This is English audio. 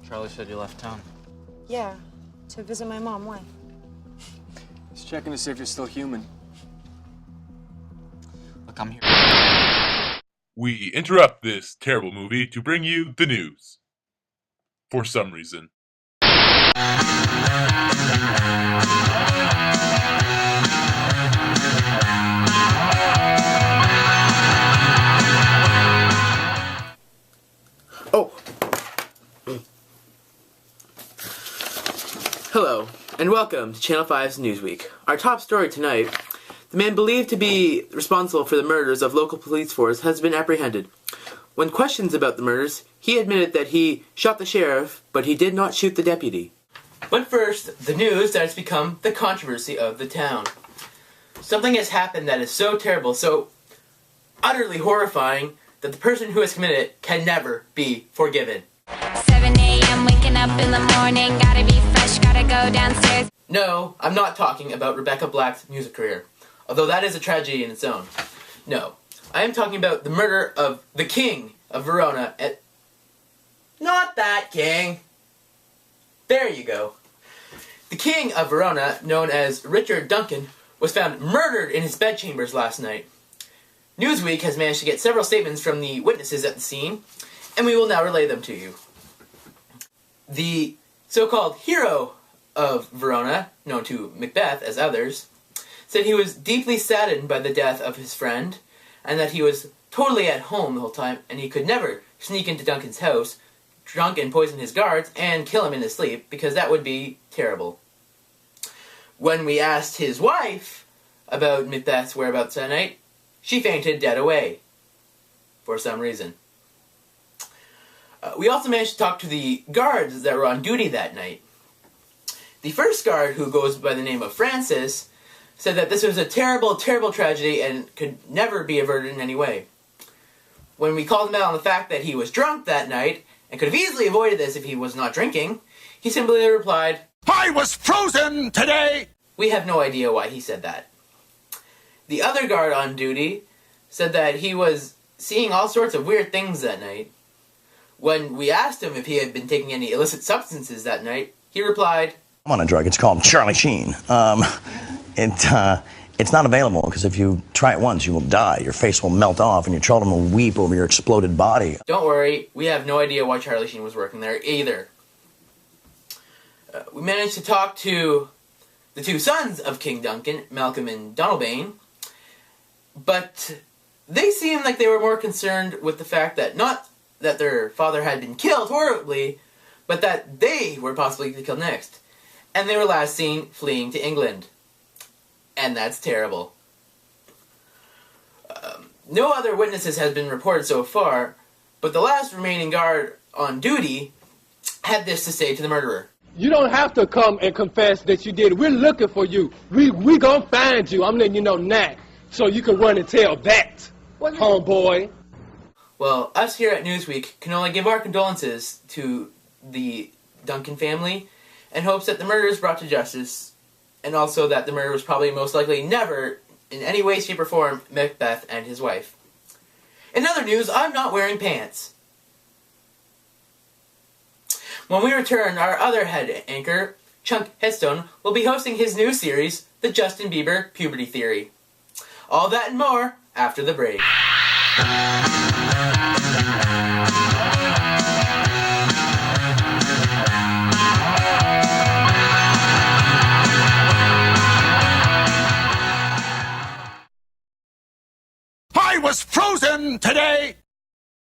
Charlie said you left town. Yeah, to visit my mom. Why? He's checking to see if you're still human. Look, I'm here. We interrupt this terrible movie to bring you the news. For some reason. Oh. Hello, and welcome to Channel 5's Newsweek. Our top story tonight: the man believed to be responsible for the murders of local police force has been apprehended. When questioned about the murders, he admitted that he shot the sheriff, but he did not shoot the deputy. But first, the news that has become the controversy of the town. Something has happened that is so terrible, so utterly horrifying, that the person who has committed it can never be forgiven. 7 a.m. waking up in the morning, gotta be fresh, gotta go downstairs. No, I'm not talking about Rebecca Black's music career, although that is a tragedy in its own. No, I am talking about the murder of the King of Verona at... Not that king! There you go. The King of Verona, known as Richard Duncan, was found murdered in his bedchambers last night. Newsweek has managed to get several statements from the witnesses at the scene, and we will now relay them to you. The so-called hero of Verona, known to Macbeth as others, said he was deeply saddened by the death of his friend, and that he was totally at home the whole time, and he could never sneak into Duncan's house, drunk and poison his guards, and kill him in his sleep, because that would be terrible. When we asked his wife about Macbeth's whereabouts that night, she fainted dead away, for some reason. We also managed to talk to the guards that were on duty that night. The first guard, who goes by the name of Francis, said that this was a terrible, terrible tragedy and could never be averted in any way. When we called him out on the fact that he was drunk that night, and could have easily avoided this if he was not drinking, he simply replied, "I was frozen today!" We have no idea why he said that. The other guard on duty said that he was seeing all sorts of weird things that night. When we asked him if he had been taking any illicit substances that night, he replied, I'm on a drug. It's called Charlie Sheen. It's not available because if you try it once, you will die. Your face will melt off and your children will weep over your exploded body. Don't worry, we have no idea why Charlie Sheen was working there either. We managed to talk to the two sons of King Duncan, Malcolm and Donalbain, but they seemed like they were more concerned with the fact that not that their father had been killed horribly, but that they were possibly killed next. And they were last seen fleeing to England. And that's terrible. No other witnesses has been reported so far, but the last remaining guard on duty had this to say to the murderer. You don't have to come and confess that you did it. We're looking for you. We gonna find you. I'm letting you know now, so you can run and tell that, homeboy. Well, us here at Newsweek can only give our condolences to the Duncan family and hopes that the murder is brought to justice, and also that the murder was probably most likely never, in any way, shape, or form, Macbeth and his wife. In other news, I'm not wearing pants. When we return, our other head anchor, Chunk Headstone, will be hosting his new series, The Justin Bieber Puberty Theory. All that and more after the break. I was frozen today!